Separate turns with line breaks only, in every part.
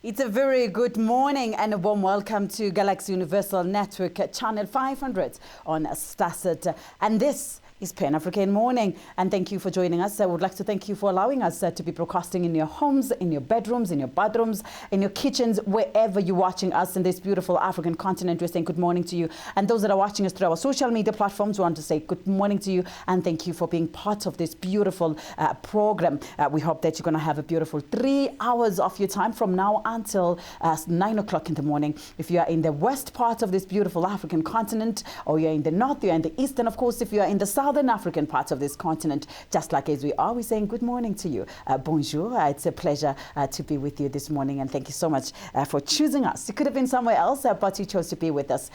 It's a very good morning and a warm welcome to Galaxy Universal Network Channel 500 on Staset. And this is Pan-African Morning. And thank you for joining us. I would like to thank you for allowing us to be broadcasting in your homes, in your bedrooms, in your bathrooms, in your kitchens, wherever you're watching us in this beautiful African continent. We're saying good morning to you. And those that are watching us through our social media platforms, we want to say good morning to you and thank you for being part of this beautiful program. We hope that you're going to have a beautiful 3 hours of your time from now until 9 o'clock in the morning. If you are in the west part of this beautiful African continent, or you're in the north, you're in the east, and of course, if you are in the southern African part of this continent, just like as we are, we're saying good morning to you. Bonjour. It's a pleasure to be with you this morning, and thank you so much for choosing us. You could have been somewhere else, but you chose to be with us.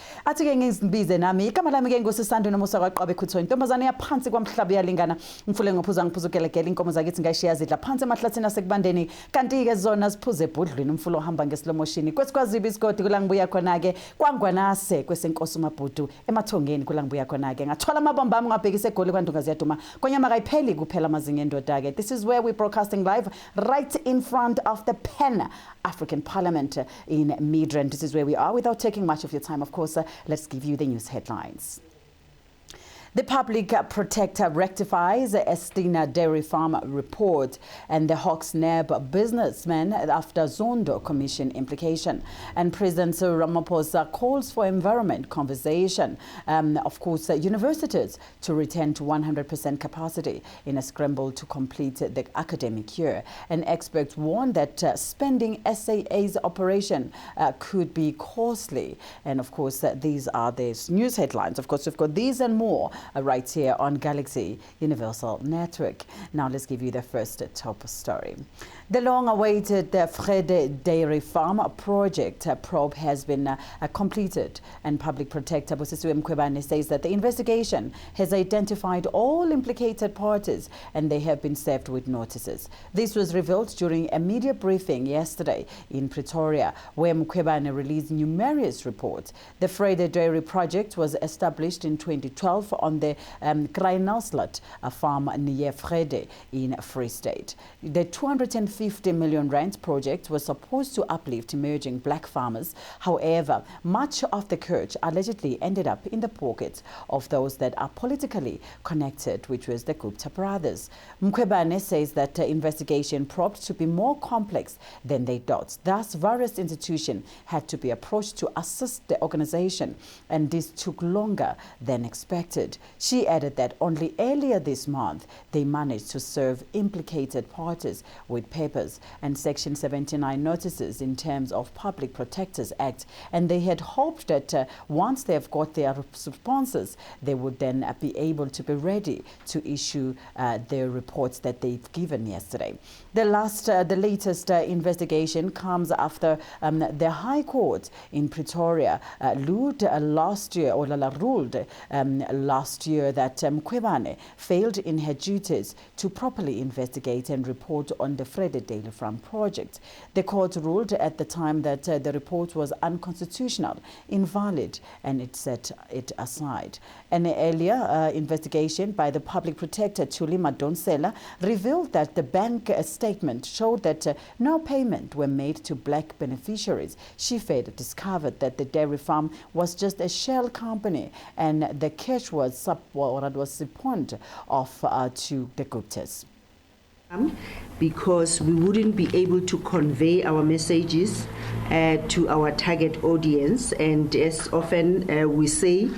SISANDA ohamba ngeslow motion kwesikwazibhi isigodi kulangibuya khona-ke kwangwanase kwesenkosi umabhudu emathongeni kulangibuya khona-ke ngathola amabomba ami ngabhekisa egoli kwandunga ziyaduma konyama kayipheli kuphela amazinga endoda-ke. This is where we're broadcasting live right in front of the Pan-African Parliament in Midrand. This is where we are. Without taking much of your time, of course, let's give you the news headlines. The public protector rectifies Estina dairy farm report and the Hawks Neb businessman after Zondo Commission implication. And President Ramaphosa calls for environment conversation. Of course, universities to return to 100% capacity in a scramble to complete the academic year. And experts warn that spending SAA's operation could be costly. And of course, these are the news headlines. Of course, we've got these and more right here on Galaxy Universal Network. Now let's give you the first top story. The long-awaited Frede Dairy Farm project probe has been completed, and Public Protector Busisiwe Mkhwebane says that the investigation has identified all implicated parties and they have been served with notices. This was revealed during a media briefing yesterday in Pretoria, where Mkhwebane released numerous reports. The Frede Dairy project was established in 2012 on the Kraaienelslat farm near Frede in Free State. The 250 million rand project was supposed to uplift emerging black farmers. However, much of the cash allegedly ended up in the pockets of those that are politically connected, which was the Gupta brothers. Mkhwebane says that the investigation proved to be more complex than they thought. Thus, various institutions had to be approached to assist the organization, and this took longer than expected. She added that only earlier this month they managed to serve implicated parties with papers and Section 79 notices in terms of Public Protectors Act, and they had hoped that once they have got their responses, they would then be able to be ready to issue their reports that they've given yesterday. The latest investigation comes after the High Court in Pretoria ruled last year that Mkhwebane failed in her duties to properly investigate and report on the Frede Dairy Farm project. The court ruled at the time that the report was unconstitutional, invalid, and it set it aside. An earlier investigation by the Public Protector Thuli Madonsela revealed that the bank statement showed that no payment were made to black beneficiaries. She further discovered that the dairy farm was just a shell company and the cash was siphoned off to the Guptas.
Because we wouldn't be able to convey our messages to our target audience, and as often we say,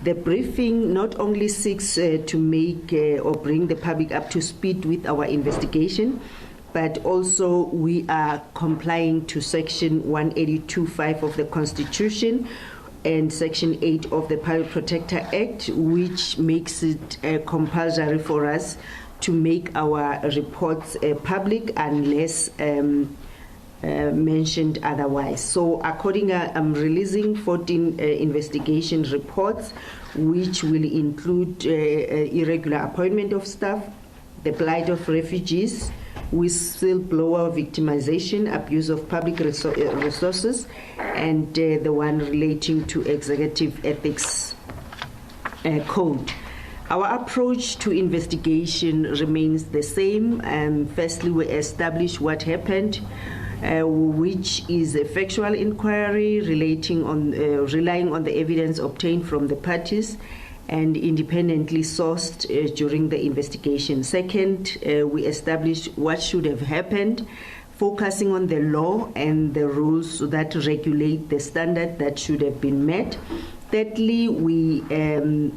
the briefing not only seeks to make or bring the public up to speed with our investigation, but also we are complying to Section 182(5) of the Constitution and Section 8 of the Public Protector Act, which makes it compulsory for us to make our reports public unless mentioned otherwise. So accordingly, I'm releasing 14 investigation reports, which will include irregular appointment of staff, the plight of refugees, whistleblower victimization, abuse of public resources, and the one relating to executive ethics code. Our approach to investigation remains the same. Firstly, we establish what happened. which is a factual inquiry relying on the evidence obtained from the parties and independently sourced during the investigation. Second, we established what should have happened, focusing on the law and the rules that regulate the standard that should have been met. Thirdly, we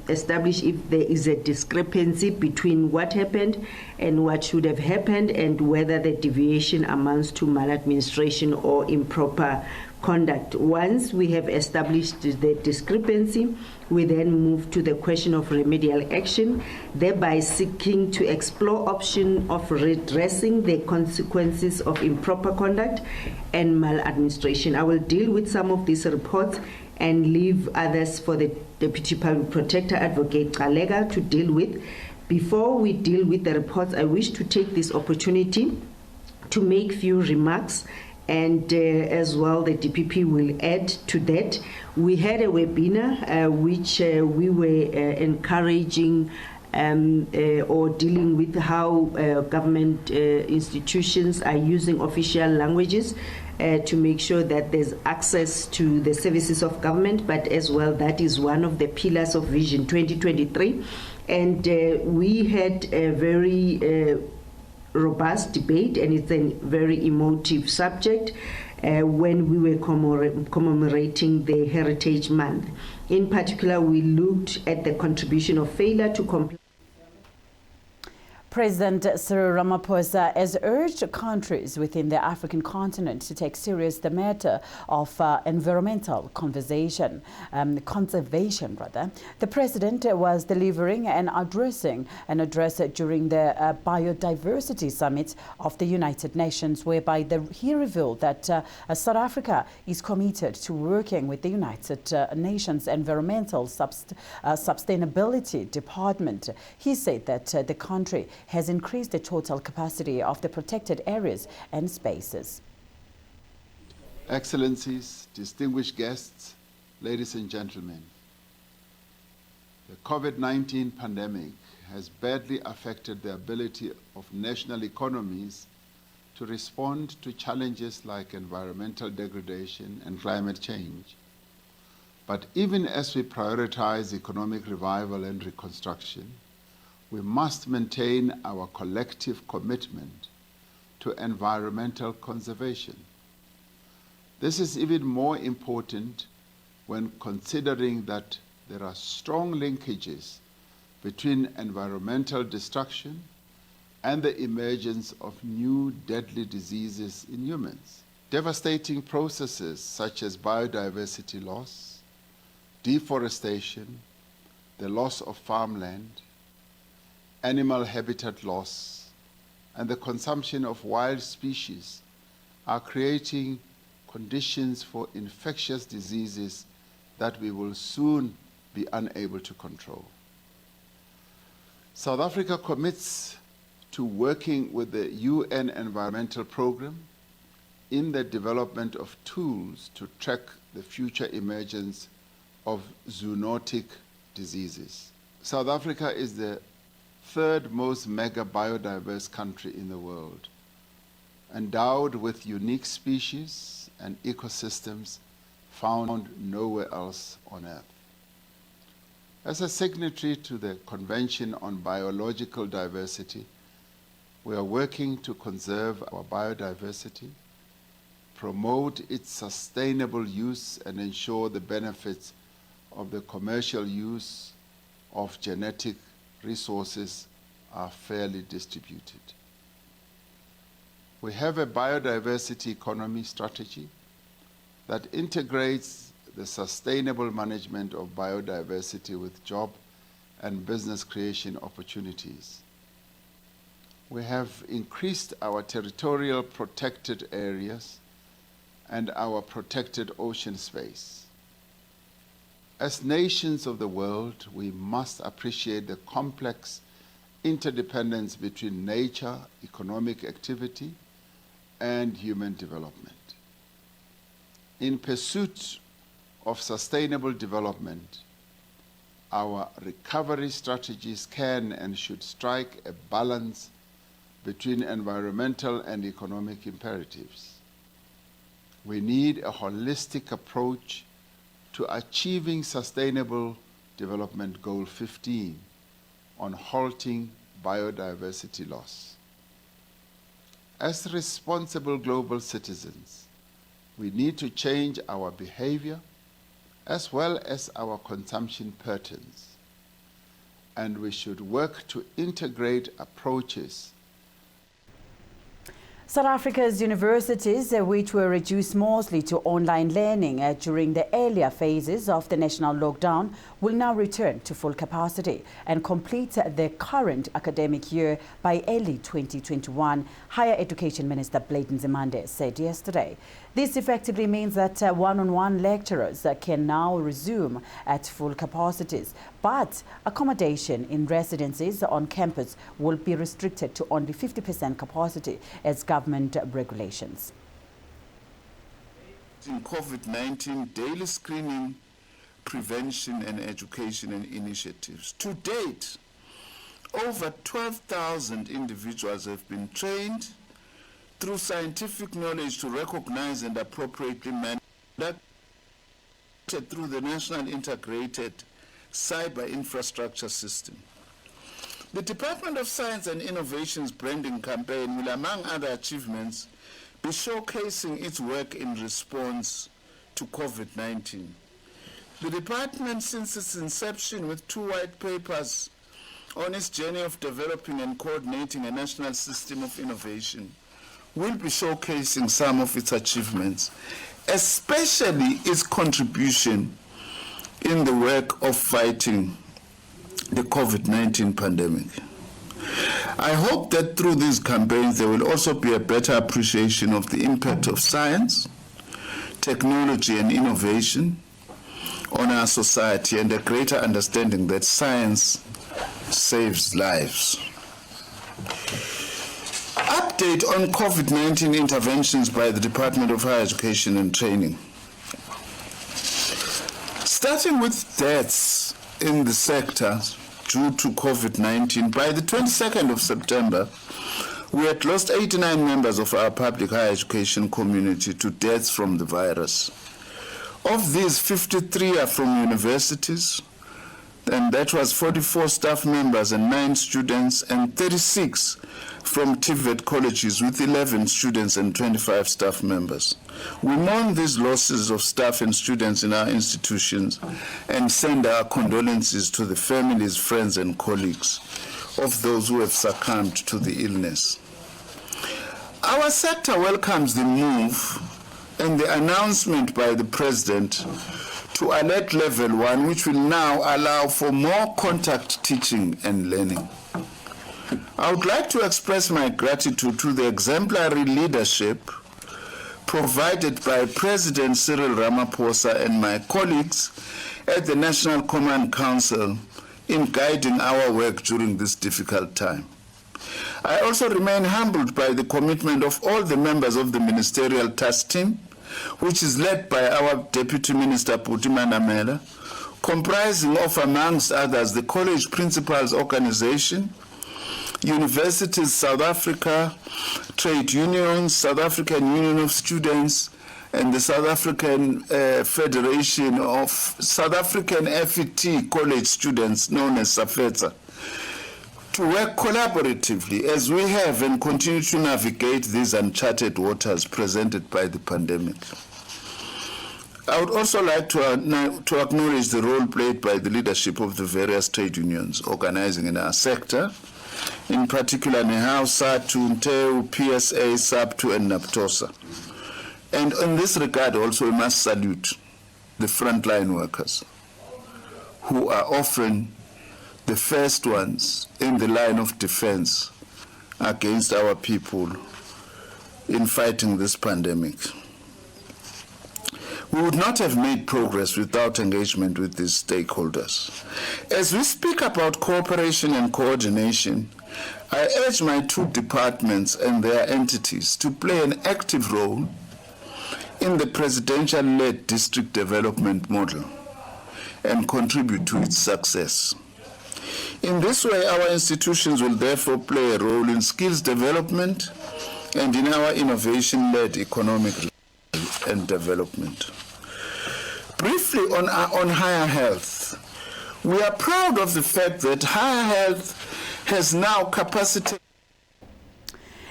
establish if there is a discrepancy between what happened and what should have happened and whether the deviation amounts to maladministration or improper conduct. Once we have established the discrepancy, we then move to the question of remedial action, thereby seeking to explore option of redressing the consequences of improper conduct and maladministration. I will deal with some of these reports and leave others for the Deputy Public Protector Advocate Kalega to deal with. Before we deal with the reports, I wish to take this opportunity to make few remarks, and as well the DPP will add to that. We had a webinar which we were encouraging or dealing with how government institutions are using official languages to make sure that there's access to the services of government, but as well that is one of the pillars of Vision 2023. And we had a very robust debate, and it's a very emotive subject when we were commemorating the Heritage Month. In particular, we looked at the contribution of failure to comply.
President Cyril Ramaphosa has urged countries within the African continent to take serious the matter of environmental conservation. The president was delivering and addressing an address during the Biodiversity Summit of the United Nations, whereby he revealed that South Africa is committed to working with the United Nations Environmental Sustainability Department. He said that the country has increased the total capacity of the protected areas and spaces.
Excellencies, distinguished guests, ladies and gentlemen, the COVID-19 pandemic has badly affected the ability of national economies to respond to challenges like environmental degradation and climate change. But even as we prioritize economic revival and reconstruction, we must maintain our collective commitment to environmental conservation. This is even more important when considering that there are strong linkages between environmental destruction and the emergence of new deadly diseases in humans. Devastating processes such as biodiversity loss, deforestation, the loss of farmland, animal habitat loss, and the consumption of wild species are creating conditions for infectious diseases that we will soon be unable to control. South Africa commits to working with the UN Environmental Programme in the development of tools to track the future emergence of zoonotic diseases. South Africa is the third most mega biodiverse country in the world, endowed with unique species and ecosystems found nowhere else on Earth. As a signatory to the Convention on Biological Diversity, we are working to conserve our biodiversity, promote its sustainable use, and ensure the benefits of the commercial use of genetic resources are fairly distributed. We have a biodiversity economy strategy that integrates the sustainable management of biodiversity with job and business creation opportunities. We have increased our territorial protected areas and our protected ocean space. As nations of the world, we must appreciate the complex interdependence between nature, economic activity, and human development. In pursuit of sustainable development, our recovery strategies can and should strike a balance between environmental and economic imperatives. We need a holistic approach to achieving Sustainable Development Goal 15 on halting biodiversity loss. As responsible global citizens, we need to change our behavior as well as our consumption patterns, and we should work to integrate approaches.
South Africa's universities, which were reduced mostly to online learning during the earlier phases of the national lockdown, will now return to full capacity and complete their current academic year by early 2021, Higher Education Minister Blade Nzimande said yesterday. This effectively means that one-on-one lecturers can now resume at full capacities, but accommodation in residences on campus will be restricted to only 50% capacity as government regulations.
In COVID-19 daily screening, prevention and education and initiatives. To date, over 12,000 individuals have been trained through scientific knowledge to recognize and appropriately manage through the National Integrated Cyber Infrastructure System. The Department of Science and Innovation's branding campaign will, among other achievements, be showcasing its work in response to COVID-19. The department, since its inception with 2 white papers on its journey of developing and coordinating a national system of innovation, will be showcasing some of its achievements, especially its contribution in the work of fighting the COVID-19 pandemic. I hope that through these campaigns there will also be a better appreciation of the impact of science, technology and innovation on our society, and a greater understanding that science saves lives. Update on COVID-19 interventions by the Department of Higher Education and Training. Starting with deaths in the sector due to COVID-19, by the 22nd of September, we had lost 89 members of our public higher education community to deaths from the virus. Of these, 53 are from universities, and that was 44 staff members and 9 students, and 36 from TVET colleges with 11 students and 25 staff members. We mourn these losses of staff and students in our institutions and send our condolences to the families, friends and colleagues of those who have succumbed to the illness. Our sector welcomes the move and the announcement by the President to alert level 1, which will now allow for more contact teaching and learning. I would like to express my gratitude to the exemplary leadership provided by President Cyril Ramaphosa and my colleagues at the National Command Council in guiding our work during this difficult time. I also remain humbled by the commitment of all the members of the ministerial task team, which is led by our Deputy Minister Puti Manamela, comprising of, amongst others, the College Principals Organization, Universities South Africa, trade unions, South African Union of Students, and the South African Federation of South African FET College Students, known as SAFETA, to work collaboratively as we have and continue to navigate these uncharted waters presented by the pandemic. I would also like to acknowledge the role played by the leadership of the various trade unions organizing in our sector, in particular NEHAU, SATU, NTEU, PSA, SAPTU, and NAPTOSA. And in this regard also we must salute the frontline workers who are often the first ones in the line of defense against our people in fighting this pandemic. We would not have made progress without engagement with these stakeholders. As we speak about cooperation and coordination, I urge my 2 departments and their entities to play an active role in the presidential-led district development model and contribute to its success. In this way, our institutions will therefore play a role in skills development and in our innovation-led economic and development. Briefly on higher health, we are proud of the fact that higher health has now capacity.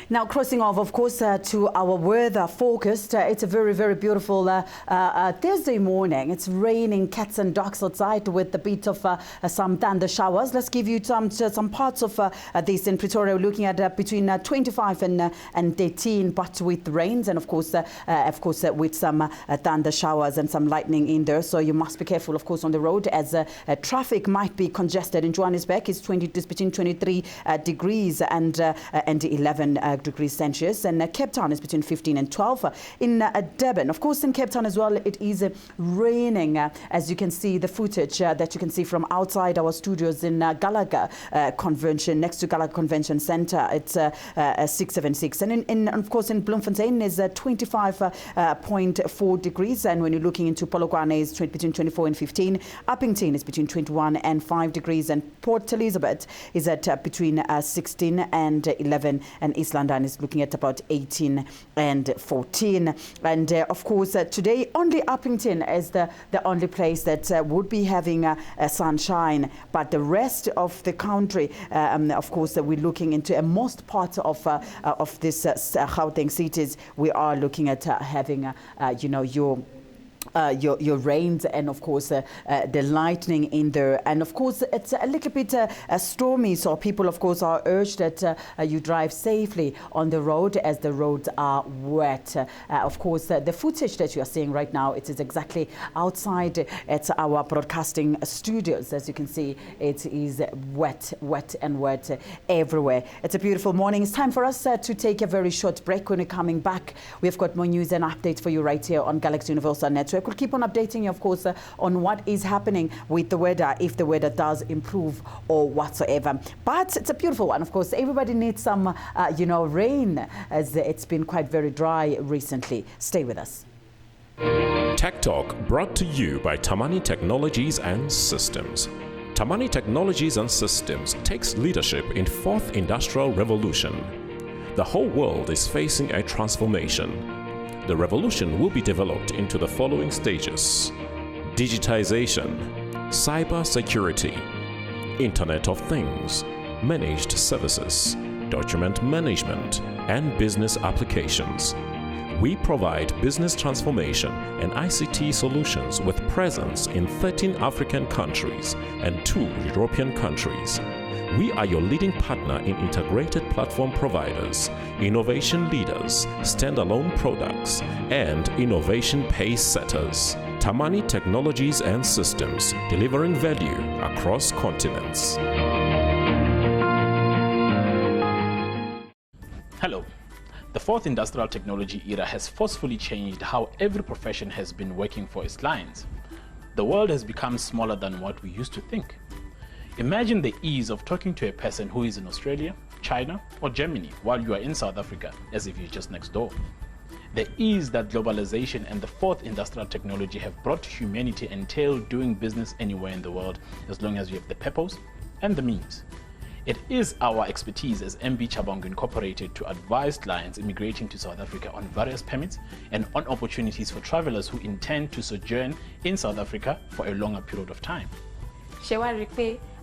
Now, crossing off, of course, to our weather forecast. It's a very, very beautiful Thursday morning. It's raining cats and dogs outside with a bit of some thunder showers. Let's give you some parts of this in Pretoria. We're looking at between 25 and 13, but with rains and, of course, with some thunder showers and some lightning in there. So you must be careful, of course, on the road as traffic might be congested. In Johannesburg, it's between 23 degrees and 11 degrees Celsius, and Cape Town is between 15 and 12. In Durban, of course, in Cape Town as well, it is raining, as you can see the footage that you can see from outside our studios in Gallagher Convention, next to Gallagher Convention Centre. It's 676, and of course in Bloemfontein is 25.4 degrees, and when you're looking into Polokwane is between 24 and 15. Uppington is between 21 and 5 degrees, and Port Elizabeth is at between 16 and 11, and East London is looking at about 18 and 14. And of course, today only Uppington is the only place that would be having sunshine, but the rest of the country, of course, we're looking into most parts of this Gauteng cities. We are looking at having, your rains and, of course, the lightning in there. And, of course, it's a little bit stormy, so people, of course, are urged that you drive safely on the road as the roads are wet. Of course, the footage that you are seeing right now, it is exactly outside at our broadcasting studios. As you can see, it is wet everywhere. It's a beautiful morning. It's time for us to take a very short break. When we're coming back, we've got more news and updates for you right here on Galaxy Universal Network. We'll keep on updating you, of course, on what is happening with the weather, if the weather does improve or whatsoever. But it's a beautiful one, of course. Everybody needs some, rain, as it's been quite very dry recently. Stay with us.
Tech Talk brought to you by Tamani Technologies and Systems. Tamani Technologies and Systems takes leadership in fourth industrial revolution. The whole world is facing a transformation. The revolution will be developed into the following stages: digitization, cyber security, Internet of Things, managed services, document management, and business applications. We provide business transformation and ICT solutions with presence in 13 African countries and 2 European countries. We are your leading partner in integrated platform providers, innovation leaders, standalone products, and innovation pace setters. Tamani Technologies and Systems, delivering value across continents.
Hello. The fourth industrial technology era has forcefully changed how every profession has been working for its clients. The world has become smaller than what we used to think. Imagine the ease of talking to a person who is in Australia, China, or Germany while you are in South Africa, as if you're just next door. The ease that globalization and the fourth industrial technology have brought to humanity entail doing business anywhere in the world, as long as you have the purpose and the means. It is our expertise as MB Chabangu Incorporated to advise clients immigrating to South Africa on various permits and on opportunities for travelers who intend to sojourn in South Africa for a longer period of time.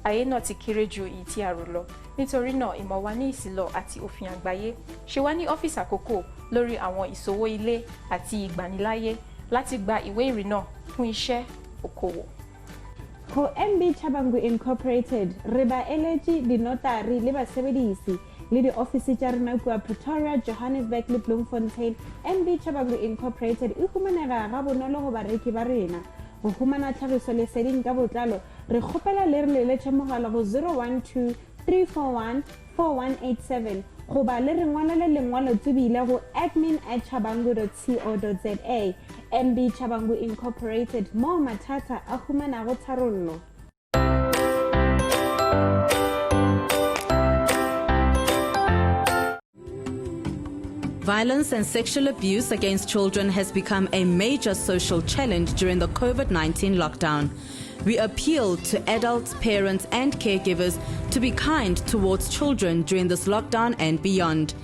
Ayé náà ti kéré ju èyí tí a rò lọ, nítorí náà ìmọ̀ wa ní ìsìlọ̀ àti òfin àgbáyé ṣe wá ní ọ́fíìsì àkókò lórí àwọn ìṣòwò ilé àti ìgbaniláyé láti gba ìwé ìrìnnà fún iṣẹ́ okòwò.
Ho MB Chabangu Incorporated re ba eletsi dinotari le basebedisi le di ofisi tsa rena kwa Pretoria, Johannesburg le Bloemfontein. MB Chabangu Incorporated e humanega ga bonolo go bareki ba rena. Go humana tlhagiso leseding ka botlalo re kgopela le re leletše mogala go 012 341 4187 goba le re ngwalele lengwalo tsebile go admin@chabangu.co.za. MB Chabangu Incorporated, mo mathata a humanago tharollo.
Violence and sexual abuse against children has become a major social challenge during the COVID-19 lockdown. We appeal to adults, parents, and caregivers to be kind towards children during this lockdown and beyond.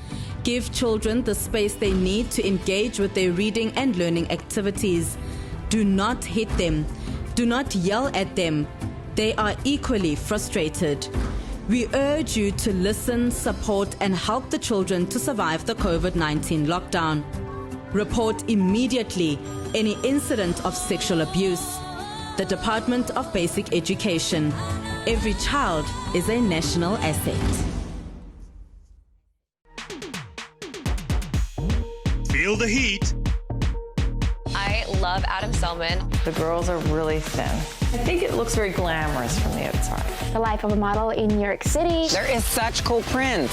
Give children the space they need to engage with their reading and learning activities. Do not hit them. Do not yell at them. They are equally frustrated. We urge you to listen, support, and help the children to survive the COVID-19 lockdown. Report immediately any incident of sexual abuse. The Department of Basic Education. Every child is a national asset.
Feel the heat.
I love Adam Selman.
The girls are really thin. I think it looks very glamorous from the outside.
The life of a model in New York City.
There is such cool prints.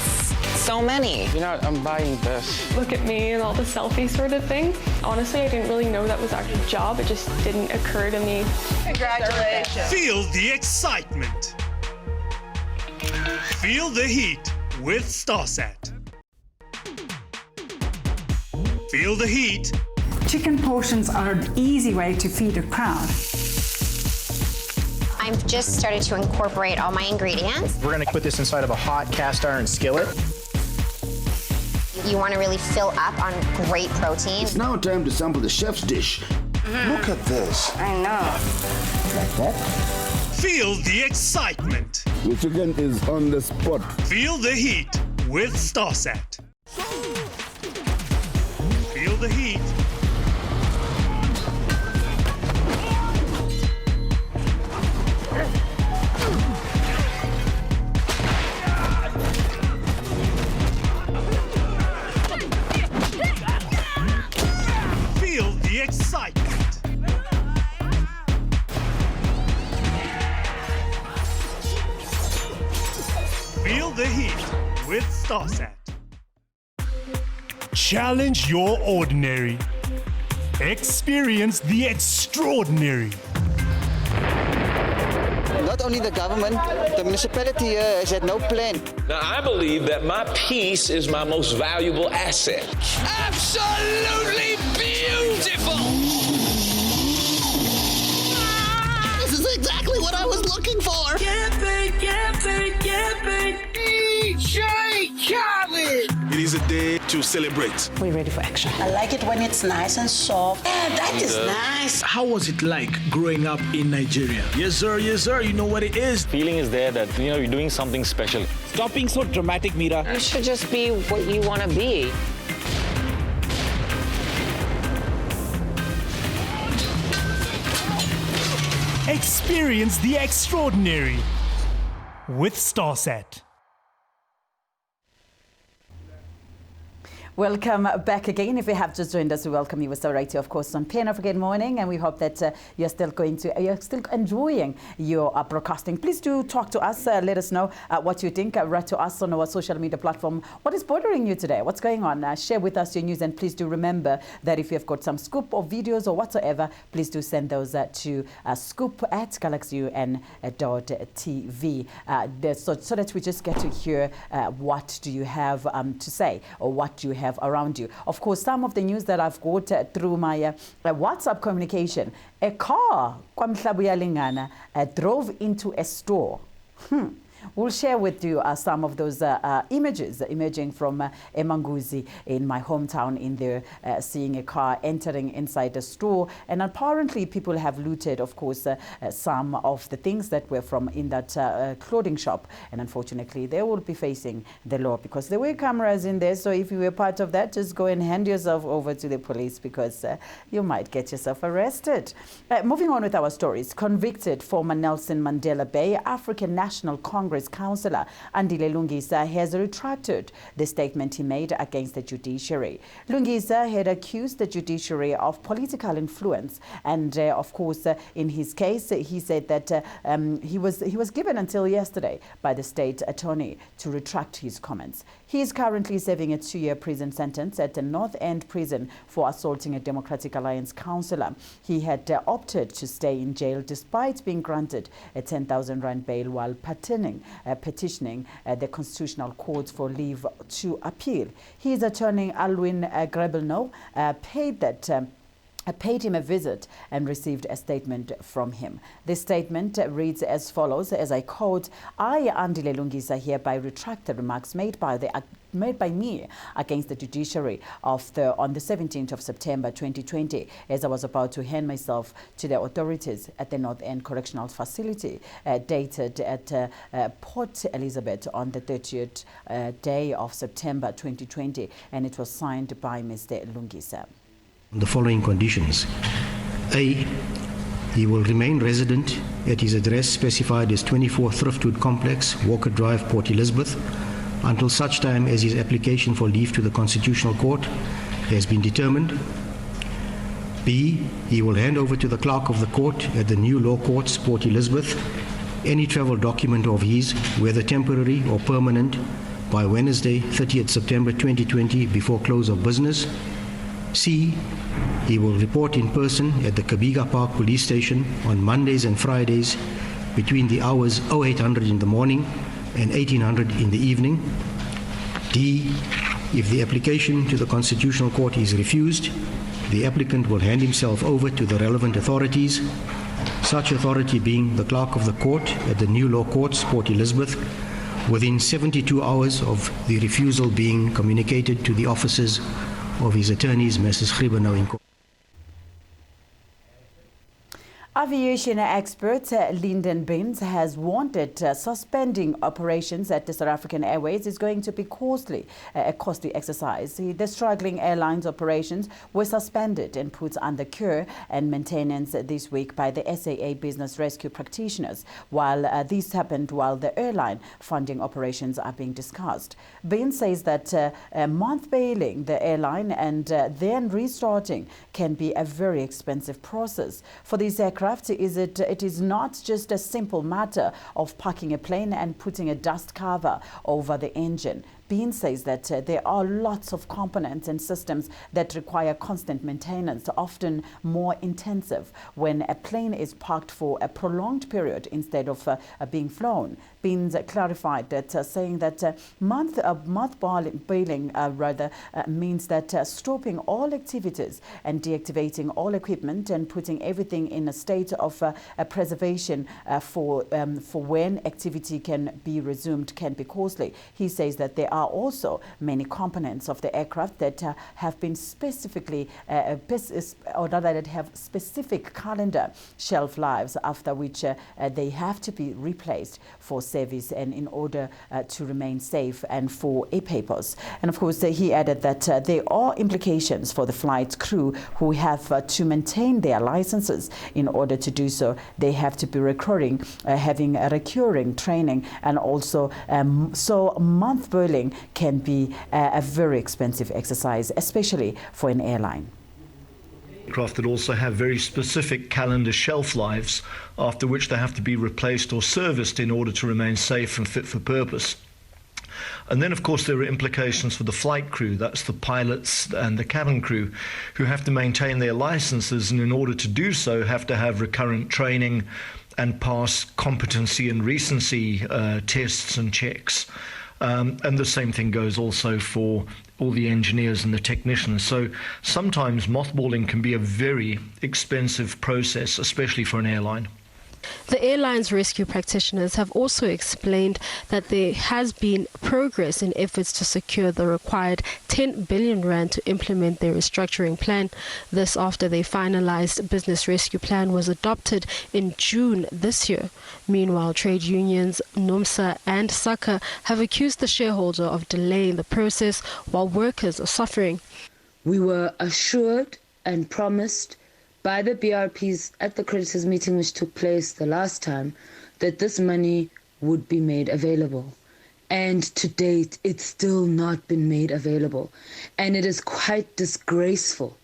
So many.
You know, I'm buying this.
Look at me and all the selfie sort of thing. Honestly, I didn't really know that was actually a job. It just didn't occur to me.
Congratulations. Feel the excitement. Feel the heat with StarSat. Feel the heat.
Chicken portions are an easy way to feed a crowd.
I've just started to incorporate all my ingredients.
We're going to put this inside of a hot cast iron skillet.
You want to really fill up on great protein.
It's now time to sample the chef's dish. Look at this.
I know.
Like that.
Feel the excitement.
The chicken is on the spot.
Feel the heat with StarSat. Feel the heat. Feel the excitement. Feel the heat with StarSat. Challenge your ordinary. Experience the extraordinary.
Not only the government, the municipality has had no plan.
Now, I believe that my peace is my most valuable asset.
Absolutely beautiful!
This is exactly what I was looking for!
DJ Khaled!
It is a day to celebrate.
We're ready for action.
I like it when it's nice and soft. Yeah, that is nice.
How was it like growing up in Nigeria? Yes, sir, you know what it is.
Feeling is there that, you're doing something special.
Stop being so dramatic, Mira.
You should just be what you want to be.
Experience the extraordinary with StarSat.
Welcome back again. If you have just joined us, we welcome you with Sorority, of course, on Pan African Morning, and we hope that you're still enjoying your broadcasting. Please do talk to us. Let us know what you think. Write to us on our social media platform. What is bothering you today? What's going on? Share with us your news, and please do remember that if you've got some scoop or videos or whatsoever, please do send those to scoop@galaxyun.tv so that we just get to hear what do you have to say, or what do you have around you. Of course, some of the news that I've got through my WhatsApp communication. A car drove into a store. We'll share with you some of those images emerging from Emanguzi in my hometown, in there, seeing a car entering inside a store. And apparently people have looted, of course, some of the things that were from in that clothing shop. And unfortunately, they will be facing the law because there were cameras in there. So if you were part of that, just go and hand yourself over to the police because you might get yourself arrested. Moving on with our stories. Convicted former Nelson Mandela Bay African National Congress councillor Andile Lungisa has retracted the statement he made against the judiciary. Lungisa had accused the judiciary of political influence, and of course, in his case, he said that he was given until yesterday by the state attorney to retract his comments. He is currently serving a 2-year prison sentence at the North End prison for assaulting a Democratic Alliance councillor. He had opted to stay in jail despite being granted a 10,000 rand bail while petitioning the Constitutional Court for leave to appeal. His attorney, Alwyn Grebelno, paid that paid him a visit and received a statement from him. This statement reads as follows, as I quote, "I, Andile Lungisa, hereby retract the remarks made by me against the judiciary on the 17th of September 2020, as I was about to hand myself to the authorities at the North End Correctional Facility, dated at Port Elizabeth on the 30th day of September 2020, and it was signed by Mr. Lungisa."
The following conditions. A. He will remain resident at his address specified as 24 Thriftwood Complex, Walker Drive, Port Elizabeth, until such time as his application for leave to the Constitutional Court has been determined. B. He will hand over to the Clerk of the Court at the New Law Courts, Port Elizabeth, any travel document of his, whether temporary or permanent, by Wednesday, 30th September 2020, before close of business. C. He will report in person at the Kabiga Park Police Station on Mondays and Fridays between the hours 0800 in the morning and 1800 in the evening. D. If the application to the Constitutional Court is refused, the applicant will hand himself over to the relevant authorities, such authority being the Clerk of the Court at the New Law Courts, Port Elizabeth, within 72 hours of the refusal being communicated to the officers of his attorneys, Mrs. Gribbenau in court.
Aviation expert Lyndon Binns has warned that suspending operations at the South African Airways is going to be a costly exercise. The struggling airlines operations were suspended and put under care and maintenance this week by the SAA business rescue practitioners, while this happened while the airline funding operations are being discussed. Binns says that mothballing the airline and then restarting can be a very expensive process. For these aircraft, it is not just a simple matter of parking a plane and putting a dust cover over the engine. Bean says that there are lots of components and systems that require constant maintenance, often more intensive when a plane is parked for a prolonged period instead of being flown. Beans clarified that, saying that mothballing means that stopping all activities and deactivating all equipment and putting everything in a state of preservation for when activity can be resumed can be costly. He says that there are also many components of the aircraft that have been specifically, that have specific calendar shelf lives, after which they have to be replaced for service and in order to remain safe and for e-papers. And of course, he added that there are implications for the flight crew who have to maintain their licenses. In order to do so, they have to be having a recurring training, and also so mothballing can be a very expensive exercise, especially for an airline.
Aircraft that also have very specific calendar shelf lives, after which they have to be replaced or serviced in order to remain safe and fit for purpose. And then, of course, there are implications for the flight crew. That's the pilots and the cabin crew, who have to maintain their licenses, and in order to do so have to have recurrent training and pass competency and recency tests and checks. And the same thing goes also for all the engineers and the technicians. So sometimes mothballing can be a very expensive process, especially for an airline.
The airline's rescue practitioners have also explained that there has been progress in efforts to secure the required 10 billion rand to implement their restructuring plan. This after their finalized business rescue plan was adopted in June this year. Meanwhile, trade unions NUMSA and SACA have accused the shareholder of delaying the process while workers are suffering.
We were assured and promised by the BRPs at the creditors meeting which took place the last time that this money would be made available. And to date, it's still not been made available. And it is quite disgraceful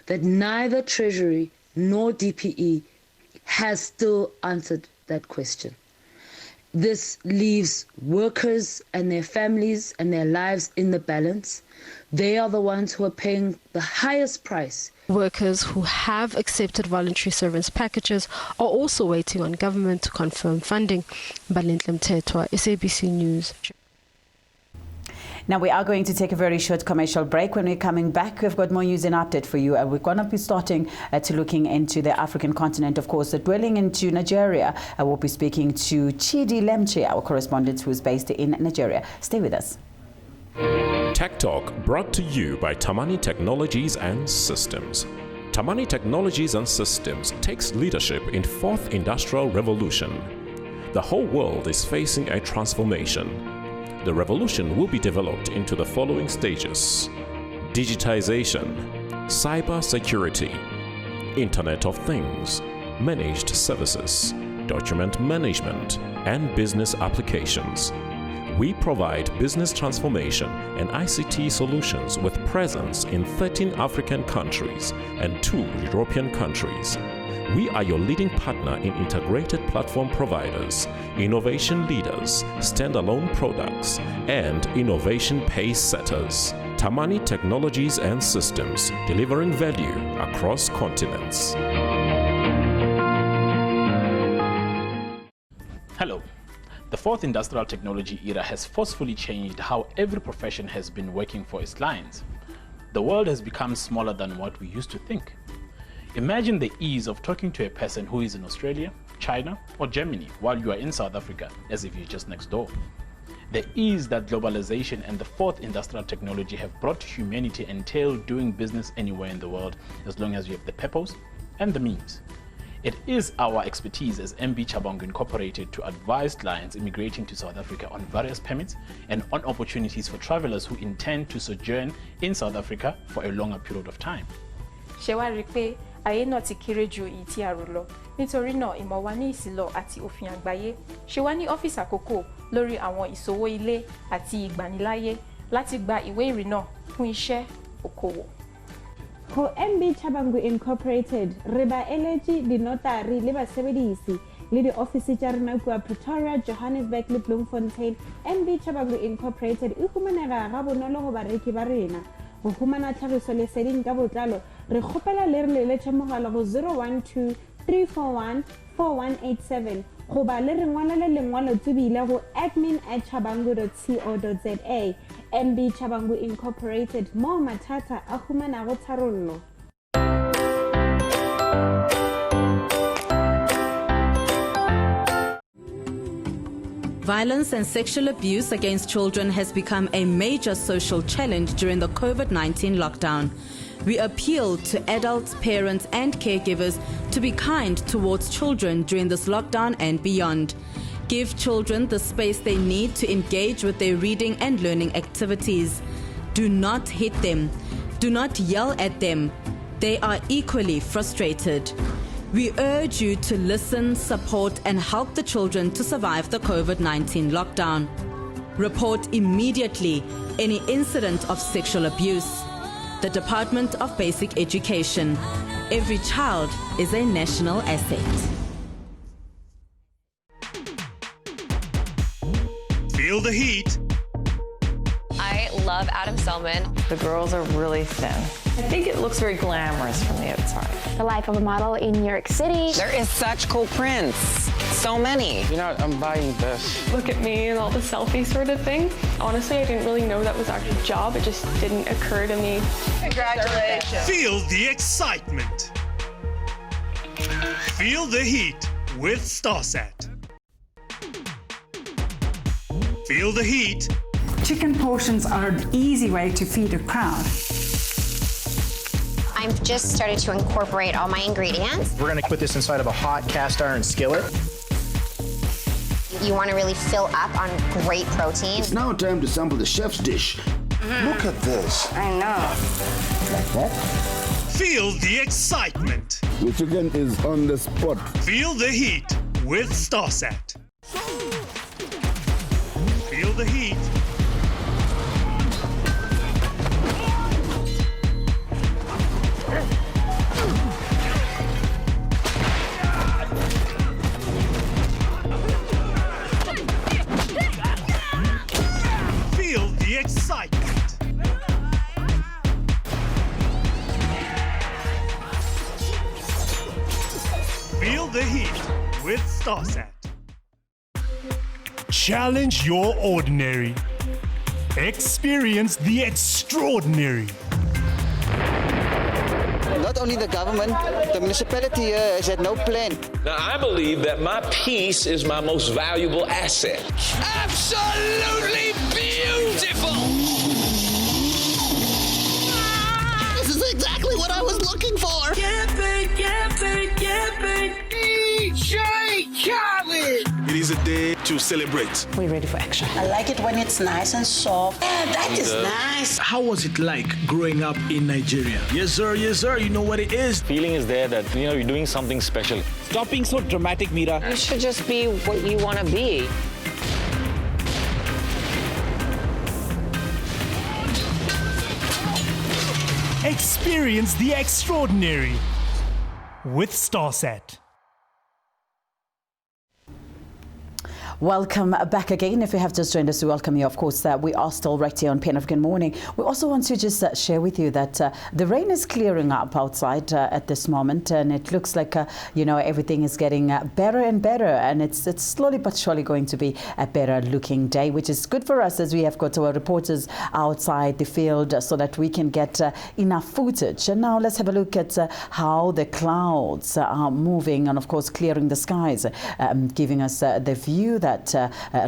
that neither Treasury nor DPE has still answered that question. This leaves workers and their families and their lives in the balance. They are the ones who are paying the highest price.
Workers who have accepted voluntary service packages are also waiting on government to confirm funding. Balintla Mthethwa, SABC News.
Now, we are going to take a very short commercial break. When we're coming back, we've got more news and update for you. We're going to be starting to looking into the African continent, of course, dwelling into Nigeria. We'll be speaking to CHIDI LEMCHY, our correspondent who's based in Nigeria. Stay with us.
Tech Talk brought to you by Tamani Technologies and Systems. Tamani Technologies and Systems takes leadership in fourth industrial revolution. The whole world is facing a transformation. The revolution will be developed into the following stages: digitization, cyber security, Internet of Things, managed services, document management, and business applications. We provide business transformation and ICT solutions with presence in 13 African countries and 2 European countries. We are your leading partner in integrated platform providers, innovation leaders, standalone products, and innovation pace setters. Tamani Technologies and Systems, delivering value across continents.
Hello. The fourth industrial technology era has forcefully changed how every profession has been working for its clients. The world has become smaller than what we used to think. Imagine the ease of talking to a person who is in Australia, China, or Germany while you are in South Africa, as if you're just next door. The ease that globalization and the fourth industrial technology have brought to humanity entail doing business anywhere in the world as long as you have the purpose and the means. It is our expertise as MB Chabangu Incorporated to advise clients immigrating to South Africa on various permits and on opportunities for travelers who intend to sojourn in South Africa for a longer period of time.
Ayé náà ti kéré ju èyí tí a rò lọ nítorí náà ìmọ̀ wa ní ìsìlọ̀ àti òfin àgbáyé ṣe wá ní ọ́fíìsì àkókò lórí àwọn ìṣòwò ilé àti ìgbaniláyé láti gba ìwé ìrìnnà fún iṣẹ́ òkòwò.
Ho MB Chabangu Incorporated re ba eletsi dinotari le basebedisi le di-office tša rena kua Pretoria, Johannesburg le Bloemfontein. MB Chabangu Incorporated e humanega ga bonolo go bareki ba rena. Go humana tlhagiso leseding ka botlalo re kgopela le re leletše mogala go 012-341-4187 goba le re ngwalele lengwalo tsebile go admin@chabangu.co.za. MB Chabangu Incorporated, mo mathata a humanago tharollo.
Violence and sexual abuse against children has become a major social challenge during the COVID-19 lockdown. We appeal to adults, parents, and caregivers to be kind towards children during this lockdown and beyond. Give children the space they need to engage with their reading and learning activities. Do not hit them. Do not yell at them. They are equally frustrated. We urge you to listen, support, and help the children to survive the COVID-19 lockdown. Report immediately any incident of sexual abuse. The Department of Basic Education. Every child is a national asset.
Feel the heat.
I love Adam Selman. The girls are really thin. I think it looks very glamorous from the outside.
The life of a model in New York City.
There is such cool prints. So many.
You know, I'm buying this.
Look at me and all the selfie sort of thing. Honestly, I didn't really know that was actually a job. It just didn't occur to me.
Congratulations. Feel the excitement. Feel the heat with StarSat. Feel the heat.
Chicken portions are an easy way to feed a crowd.
I've just started to incorporate all my ingredients.
We're going to put this inside of a hot cast iron skillet.
You want to really fill up on great protein.
It's now time to sample the chef's dish. Look at this.
I know.
Like that?
Feel the excitement.
The chicken is on the spot.
Feel the heat with StarSat. Feel the heat. Feel the excitement. Feel the heat with StarSat. Challenge your ordinary. Experience the extraordinary.
Not only the government, the municipality here has had no plan.
Now, I believe that my peace is my most valuable asset.
Absolutely beautiful! This is exactly what I was looking for! DJ Khaled!
It is a day to celebrate.
We're ready for action. I like it when it's nice and soft. Yeah, that is nice.
How was it like growing up in Nigeria? Yes, sir, you know what it is.
Feeling is there that, you're doing something special.
Stop being so dramatic, Mira.
You should just be what you want to be.
Experience the extraordinary with StarSat.
Welcome back again. If you have just joined us, we welcome you. Of course, we are still right here on Pan-African Morning. We also want to just share with you that the rain is clearing up outside at this moment, and it looks like everything is getting better and better, and it's slowly but surely going to be a better looking day, which is good for us as we have got our reporters outside the field so that we can get enough footage. And now let's have a look at how the clouds are moving and, of course, clearing the skies, giving us the view that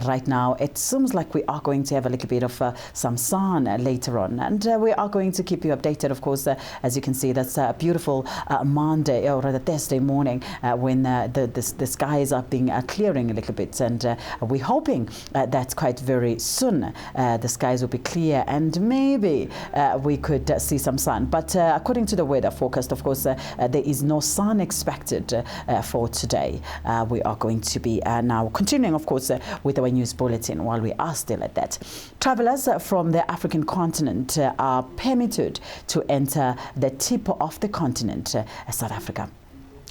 right now it seems like we are going to have a little bit of some sun later on, and we are going to keep you updated. Of course, as you can see, that's a beautiful Monday or rather Thursday morning when the skies are being clearing a little bit, and we're hoping that quite very soon the skies will be clear and maybe we could see some sun. But according to the weather forecast, of course, there is no sun expected for today. We are going to be now continuing, of course, with our news bulletin while we are still at that. Travelers from the African continent are permitted to enter the tip of the continent, South Africa.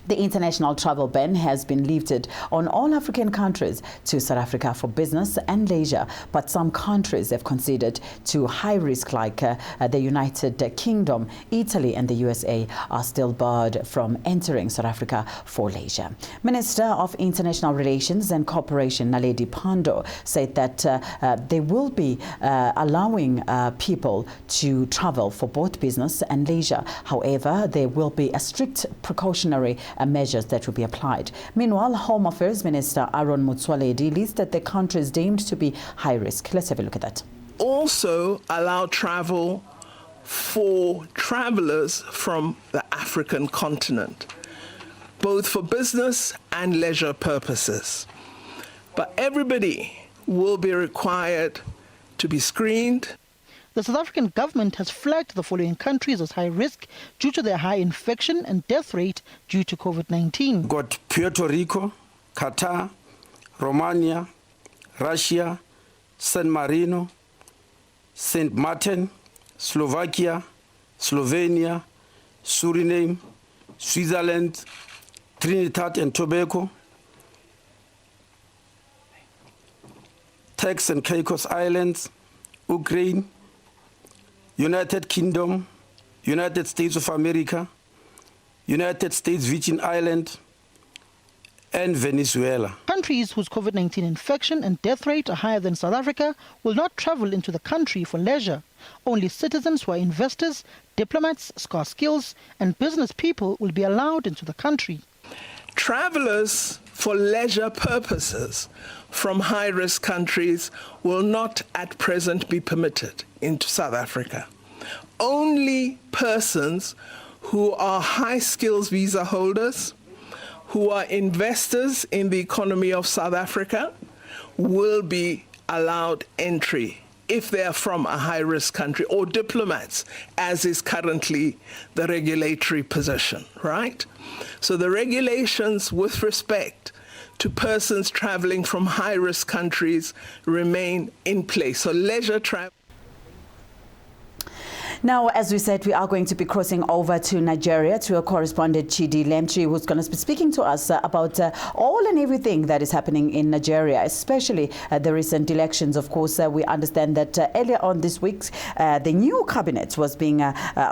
The international travel ban has been lifted on all African countries to South Africa for business and leisure, but some countries have considered to high risk, like the United Kingdom, Italy and the USA are still barred from entering South Africa for leisure. Minister of International Relations and Cooperation, Naledi Pandor, said that they will be allowing people to travel for both business and leisure. However, there will be a strict precautionary measures that will be applied. Meanwhile, Home Affairs Minister Aaron Motsoaledi listed the countries deemed to be high risk. Let's have a look at that.
Also allow travel for travelers from the African continent, both for business and leisure purposes. But everybody will be required to be screened.
The South African government has flagged the following countries as high risk due to their high infection and death rate due to COVID-19.
Got Puerto Rico, Qatar, Romania, Russia, San Marino, St. Martin, Slovakia, Slovenia, Suriname, Switzerland, Trinidad and Tobago, Turks and Caicos Islands, Ukraine, United Kingdom, United States of America, United States Virgin Islands, and Venezuela.
Countries whose COVID-19 infection and death rate are higher than South Africa will not travel into the country for leisure. Only citizens who are investors, diplomats, scarce skills, and business people will be allowed into the country.
Travelers for leisure purposes from high-risk countries will not at present be permitted into South Africa. Only persons who are high-skills visa holders, who are investors in the economy of South Africa, will be allowed entry if they are from a high-risk country, or diplomats, as is currently the regulatory position, right? So the regulations with respect to persons traveling from high-risk countries remain in place. So leisure travel.
Now, as we said, we are going to be crossing over to Nigeria to our correspondent CHIDI LEMCHY, who's going to be speaking to us about all and everything that is happening in Nigeria, especially the recent elections. Of course, we understand that earlier on this week, the new cabinet was being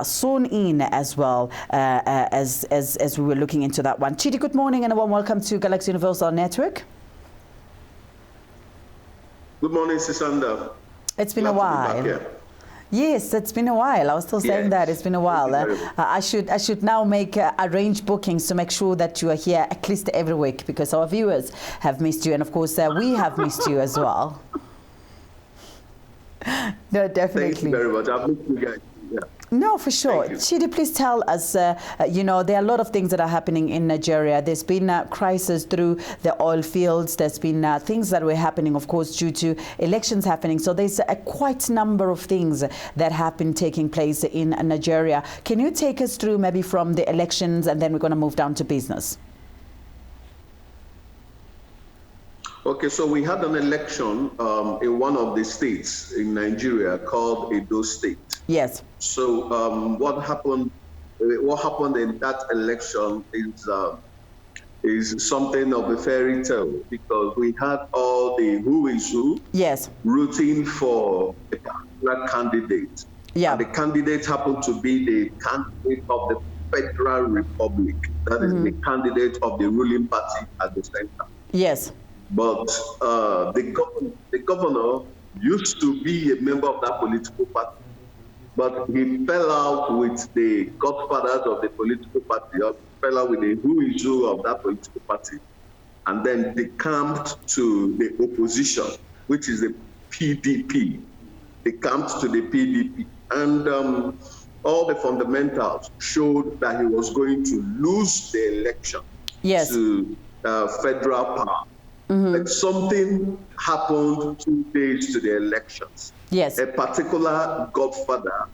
sworn in as well, as we were looking into that one. CHIDI, good morning and a warm welcome to Galaxy Universal Network.
Good morning, SISANDA.
It's been a while. Yes, it's been a while. I was still saying that it's been a while. I should now make arrange bookings to make sure that you are here at least every week, because our viewers have missed you, and of course we have missed you as well. No, definitely.
Thank you very much. I've missed you guys. Yeah.
No, for sure. Chidi, please tell us, you know, there are a lot of things that are happening in Nigeria. There's been a crisis through the oil fields. There's been things that were happening, of course, due to elections happening. So there's a quite number of things that have been taking place in Nigeria. Can you take us through maybe from the elections, and then we're going to move down to business?
Okay, so we had an election in one of the states in Nigeria called Edo State.
Yes.
So what happened in that election is something of a fairy tale, because we had all the who is who rooting for a particular candidate.
Yeah.
And the candidate happened to be the candidate of the Federal Republic. That is the candidate of the ruling party at the center.
Yes.
But the governor used to be a member of that political party, but he fell out with the godfathers of the political party, or fell out with the who is who of that political party, and then decamped to the opposition, which is the PDP. Decamped to the PDP. And all the fundamentals showed that he was going to lose the election to federal power. But something happened 2 days to the elections.
Yes.
A particular godfather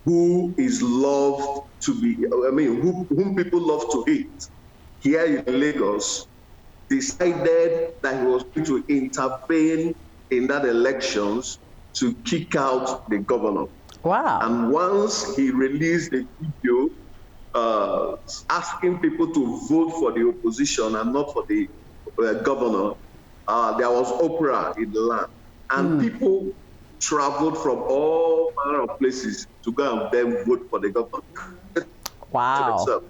who is loved to be, whom people love to hate, here in Lagos, decided that he was going to intervene in that elections to kick out the governor.
Wow.
And once he released the video asking people to vote for the opposition and not for the governor, there was opera in the land, and people traveled from all manner of places to go and then vote for the governor.
Wow.
So,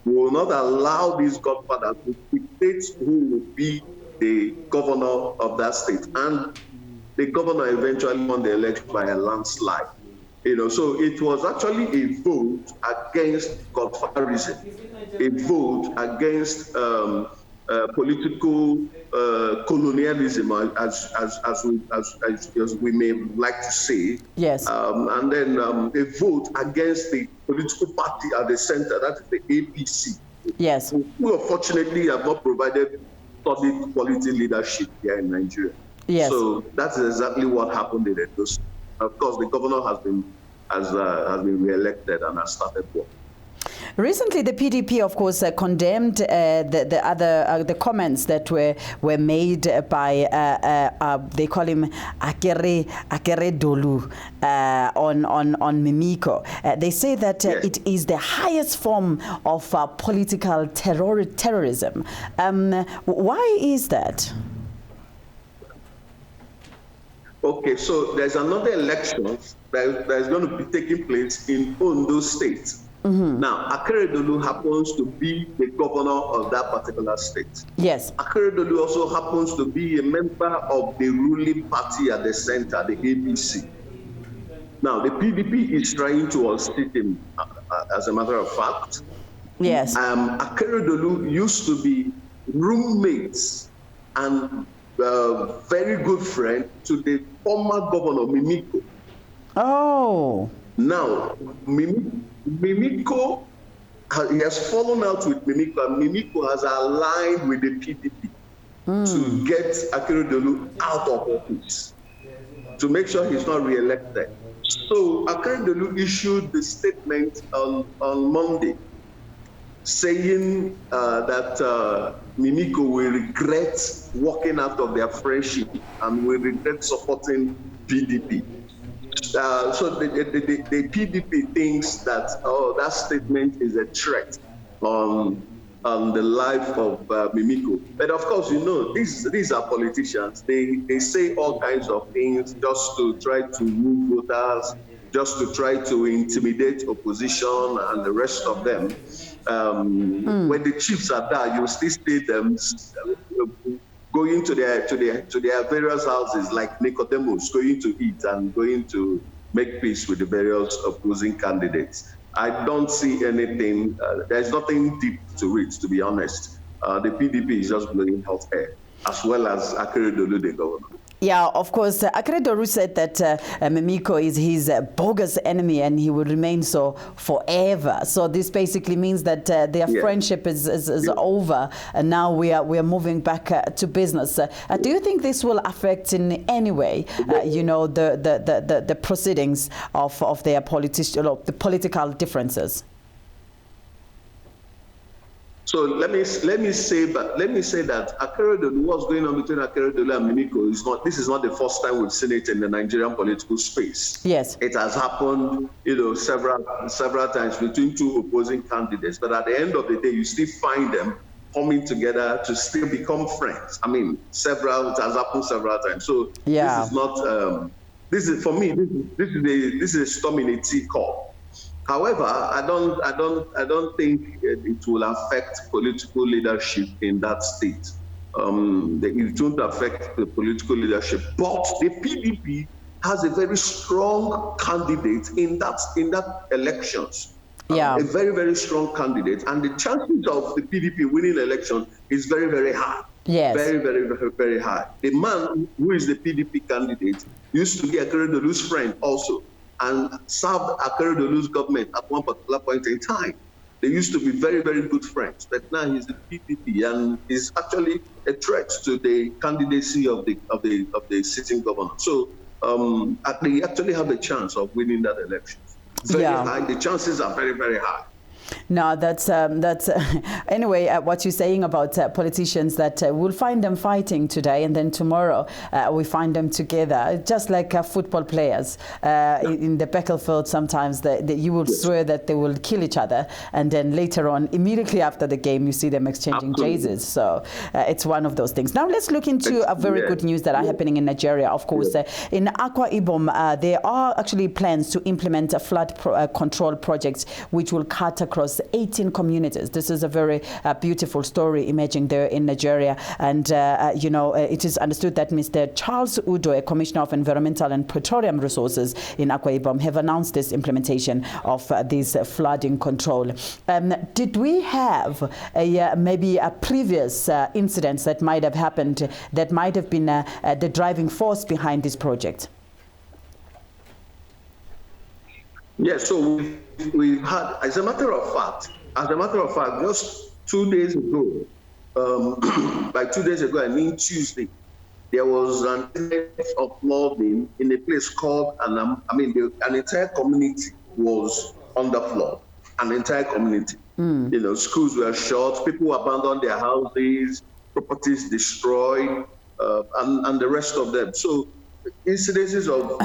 we will not allow these godfathers to dictate who will be the governor of that state. And the governor eventually won the election by a landslide. You know, so it was actually a vote against godfatherism, a vote against political colonialism, as we may like to say.
Yes.
And then a vote against the political party at the center, that is the APC.
Yes.
Who unfortunately have not provided solid quality leadership here in Nigeria.
Yes.
So that's exactly what happened in Edo. Of course, the governor has been re-elected and has started work.
Recently, the PDP, of course, condemned the comments that were made by they call him Akere Dolu on Mimiko. They say that it is the highest form of political terrorism. Why is that?
Okay, so there's another election that is going to be taking place in Ondo State. Now, Akere Dolu happens to be the governor of that particular state.
Yes.
Akere Dolu also happens to be a member of the ruling party at the center, the APC. Now, the PDP is trying to unseat him, as a matter of fact.
Yes.
Akere Dolu used to be roommates and very good friend to the former governor, Mimiko.
Oh.
Now, Mimiko, he has fallen out with Mimiko, and Mimiko has aligned with the PDP to get Akere Dolu out of office, to make sure he's not re-elected. So Akere Dolu issued the statement on Monday, saying that Mimiko will regret walking out of their friendship and will regret supporting PDP. So the PDP thinks that that statement is a threat on the life of Mimiko. But of course, you know, these are politicians. They say all kinds of things just to try to move voters, just to try to intimidate opposition and the rest of them. When the chiefs are there, you still see them go going to their various houses like Nicodemus, going to eat and going to make peace with the various opposing candidates. I don't see anything. There's nothing deep to it, to be honest. The PDP is just blowing hot air, as well as Akeredolu, the governor.
Yeah, of course. Akeredolu said that Mimiko is his bogus enemy and he will remain so forever. So this basically means that their friendship is over, and now we are moving back to business. Do you think this will affect in any way, the proceedings of their the political differences?
So let me say that Akeredolu, what's going on between Akeredolu and Mimiko is not. This is not the first time we've seen it in the Nigerian political space.
Yes,
it has happened, several times between two opposing candidates. But at the end of the day, you still find them coming together to still become friends. I mean, it has happened several times. So this is not. This is, for me. This is a storm in a teacup. However, I don't think it will affect political leadership in that state. It won't affect the political leadership, but the PDP has a very strong candidate in that elections.
Yeah,
a very, very strong candidate, and the chances of the PDP winning election is very, very high.
Yes,
very, very, very, very high. The man who is the PDP candidate used to be Akeredolu's friend also, and served Akeredolu's government at one particular point in time. They used to be very, very good friends, but now he's the PDP and is actually a threat to the candidacy of the sitting governor. So they actually have a chance of winning that election. Very high. The chances are very, very high.
No, that's anyway, what you're saying about politicians, that we'll find them fighting today and then tomorrow we find them together, just like football players in the battlefield. Sometimes you will swear that they will kill each other, and then later on, immediately after the game, you see them exchanging jerseys. So it's one of those things. Now let's look into a very good news that are happening in Nigeria. Of course, in Akwa Ibom, there are actually plans to implement a flood control projects which will cut across 18 communities. This is a very beautiful story emerging there in Nigeria. And, it is understood that Mr. Charles Udo, a Commissioner of Environmental and Petroleum Resources in Akwa Ibom, have announced this implementation of this flooding control. Did we have maybe a previous incidents that might have happened that might have been the driving force behind this project?
Yes, so we've had, as a matter of fact, just 2 days ago, by 2 days ago, I mean Tuesday, there was an incident of flooding in a place called, an entire community was under flood, an entire community. Schools were shut, people abandoned their houses, properties destroyed, and the rest of them. So incidences of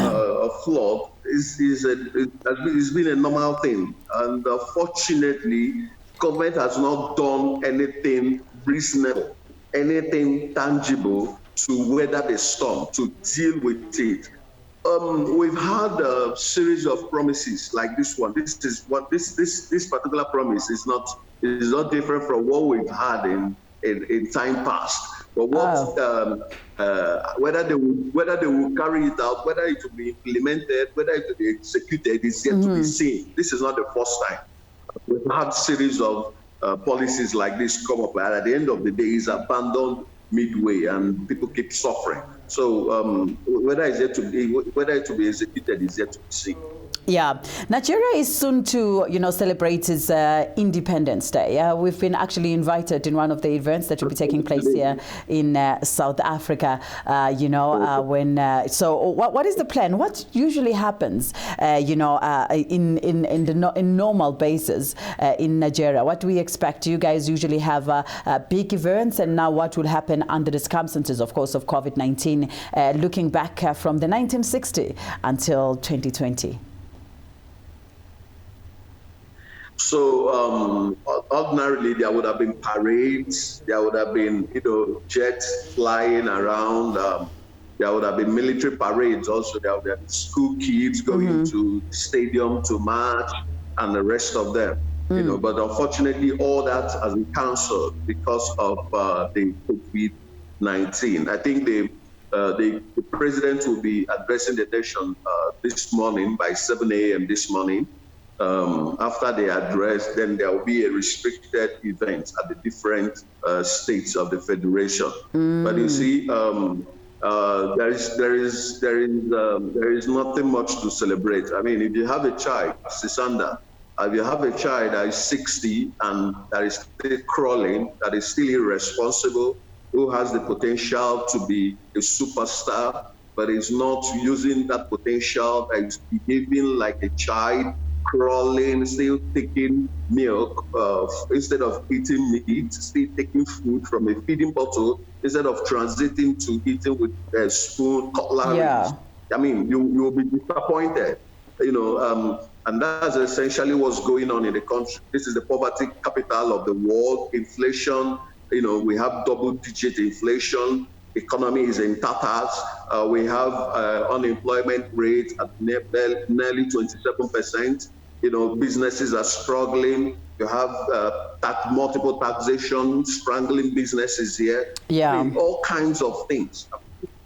flood has been a normal thing, and fortunately, government has not done anything reasonable, anything tangible to weather the storm, to deal with it. We've had a series of promises like this one. This particular promise is not different from what we've had in time past. But whether they will carry it out, whether it will be implemented, whether it will be executed is yet to be seen. This is not the first time. We've had series of policies like this come up, and at the end of the day, it's abandoned midway, and people keep suffering. So whether it will be executed is yet to be seen.
Yeah, Nigeria is soon to, celebrate its Independence Day. We've been actually invited in one of the events that will be taking place here in South Africa. So what is the plan? What usually happens, in normal basis in Nigeria? What do we expect? Do you guys usually have big events? And now what will happen under the circumstances, of course, of COVID-19, looking back from the 1960 until 2020?
So ordinarily there would have been parades, there would have been jets flying around, there would have been military parades also, there would have been school kids going to the stadium to march and the rest of them. But unfortunately all that has been cancelled because of the COVID COVID-19. I think the president will be addressing the nation this morning by 7 a.m. this morning. After the address, then there will be a restricted event at the different states of the federation. But you see, there is nothing much to celebrate. I mean, if you have a child, SISANDA, if you have a child that is 60 and that is still crawling, that is still irresponsible, who has the potential to be a superstar, but is not using that potential, that is behaving like a child, crawling, still taking milk instead of eating meat, still taking food from a feeding bottle instead of transiting to eating with a spoon, cutlery.
Yeah.
I mean, you will be disappointed, and that's essentially what's going on in the country. This is the poverty capital of the world. Inflation, we have double-digit inflation. Economy is in tatters. We have unemployment rate at nearly 27%. Businesses are struggling. You have multiple taxation, strangling businesses here.
Yeah.
I mean, all kinds of things.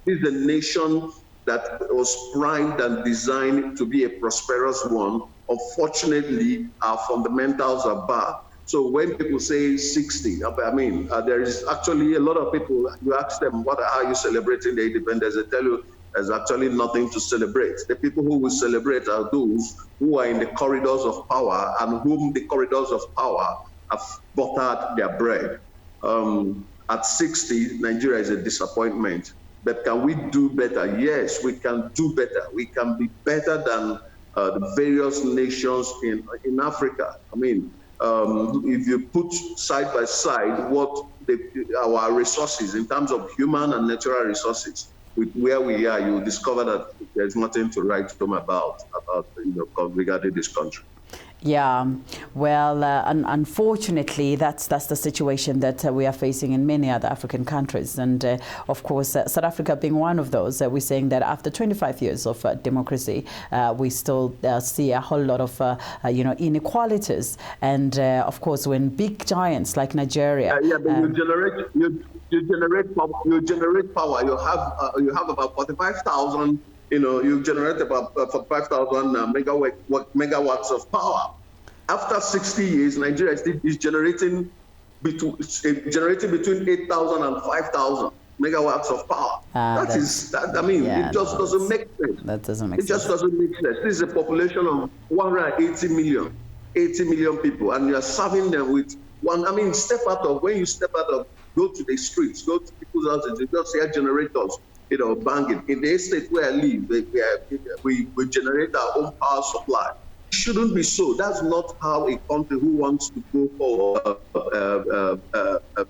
This is a nation that was primed and designed to be a prosperous one. Unfortunately, our fundamentals are bad. So when people say 60, I mean, there is actually a lot of people, you ask them, what are you celebrating the independence? They tell you there's actually nothing to celebrate. The people who will celebrate are those who are in the corridors of power and whom the corridors of power have buttered their bread. At 60, Nigeria is a disappointment. But can we do better? Yes, we can do better. We can be better than the various nations in Africa. I mean, if you put side by side what our resources in terms of human and natural resources with where we are, you will discover that there's nothing to write home about regarding this country.
Yeah, well, unfortunately, that's the situation that we are facing in many other African countries. And of course, South Africa being one of those, we're saying that after 25 years of democracy, we still see a whole lot of, inequalities. And of course, when big giants like Nigeria...
but you generate power. You have about 45,000. You generate about 45,000 megawatts of power. After 60 years, Nigeria is generating between 8,000 and 5,000 megawatts of power. It just doesn't make sense.
That doesn't make sense.
It just doesn't make sense. This is a population of 180 million people, and you are serving them with when you step out of, go to the streets, go to people's houses, you just hear generators, banging. In the estate where I live, we generate our own power supply. It shouldn't be so. That's not how a country who wants to go forward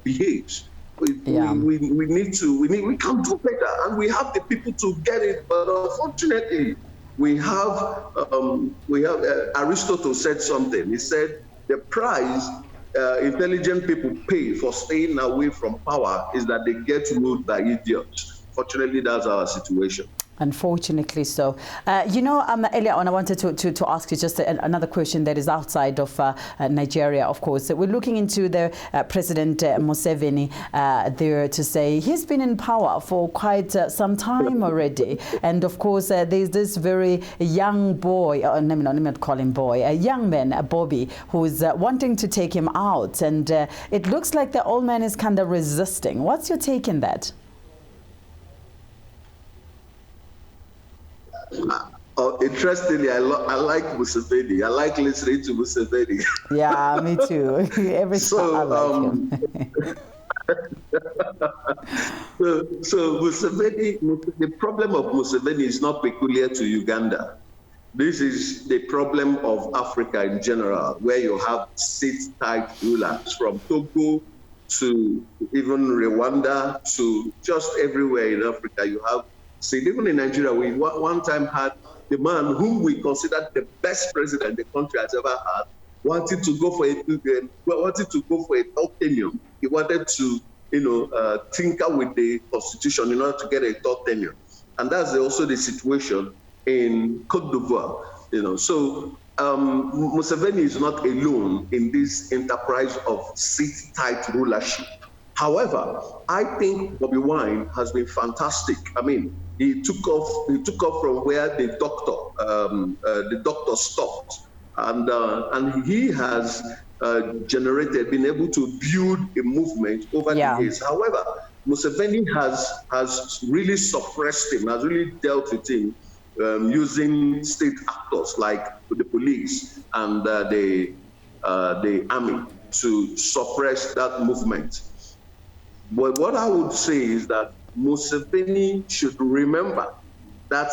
behaves. We can do better, and we have the people to get it. But unfortunately, we have Aristotle said something. He said the price intelligent people pay for staying away from power is that they get ruled by idiots. Fortunately, that's our situation.
Unfortunately so. Earlier on, I wanted to ask you just another question that is outside of Nigeria, of course. We're looking into the President Museveni there to say he's been in power for quite some time already. And of course, there's this very young boy, let me not call him boy, a young man, Bobby, who's wanting to take him out. And it looks like the old man is kind of resisting. What's your take on that?
Interestingly, I like Museveni. I like listening to Museveni.
Yeah, me too. Every time I like him.
So Museveni, the problem of Museveni is not peculiar to Uganda. This is the problem of Africa in general, where you have state-type rulers from Togo to even Rwanda to just everywhere in Africa. You have. See, even in Nigeria, we one time had the man whom we considered the best president the country has ever had, wanted to go for a third tenure. He wanted to, tinker with the constitution in order to get a third tenure, and that's also the situation in Côte d'Ivoire. So Museveni is not alone in this enterprise of seat-type rulership. However, I think Bobby Wine has been fantastic. I mean, he took off from where the doctor stopped, and he has been able to build a movement over the years. However, Museveni has really suppressed him, has really dealt with him using state actors like the police and the army to suppress that movement. But what I would say is that Museveni should remember that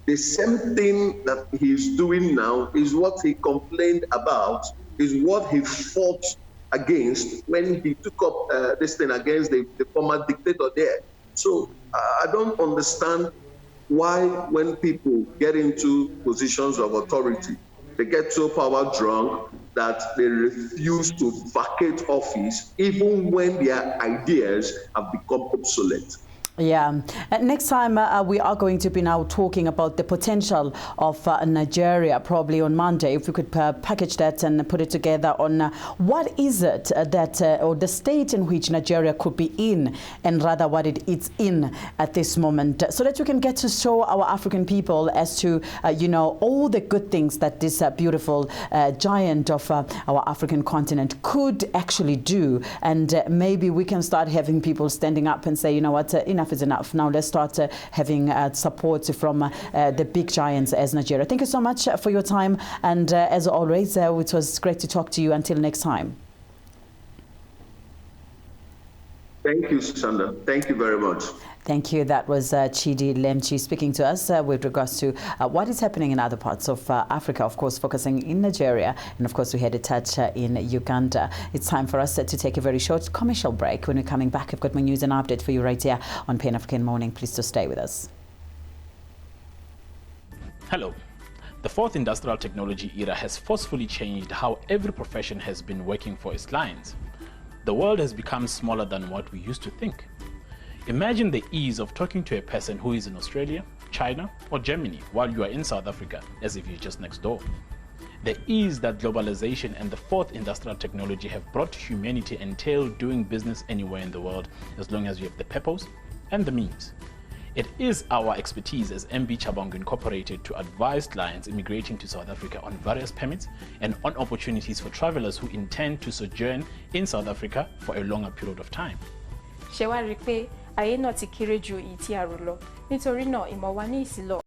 the same thing that he's doing now is what he complained about, is what he fought against when he took up this thing against the former dictator there. So I don't understand why when people get into positions of authority, they get so power drunk that they refuse to vacate office even when their ideas have become obsolete.
Yeah. Next time we are going to be now talking about the potential of Nigeria, probably on Monday. If we could package that and put it together on what is it that, or the state in which Nigeria could be in, and rather what it is in at this moment, so that we can get to show our African people as to, you know, all the good things that this beautiful giant of our African continent could actually do. And maybe we can start having people standing up and say, you know what, enough is enough. Now let's start having support from the big giants as Nigeria. Thank you so much for your time, and as always, it was great to talk to you. Until next time.
Thank you, Sisanda. Thank you very much.
Thank you. That was Chidi LEMCHY speaking to us with regards to what is happening in other parts of Africa, of course, focusing in Nigeria. And of course, we had a touch in Uganda. It's time for us to take a very short commercial break. When we're coming back, I've got more news and update for you right here on Pan African Morning. Please do stay with us.
Hello. The fourth industrial technology era has forcefully changed how every profession has been working for its clients. The world has become smaller than what we used to think. Imagine the ease of talking to a person who is in Australia, China, or Germany while you are in South Africa, as if you're just next door. The ease that globalization and the fourth industrial technology have brought to humanity entail doing business anywhere in the world, as long as you have the purpose and the means. It is our expertise as MB Chabang Incorporated to advise clients immigrating to South Africa on various permits and on opportunities for travelers who intend to sojourn in South Africa for a longer period of time.
Ayé náà ti kéré ju ìtí àrò lọ, nítorí náà ìmọ̀ wa ní ìsìlọ.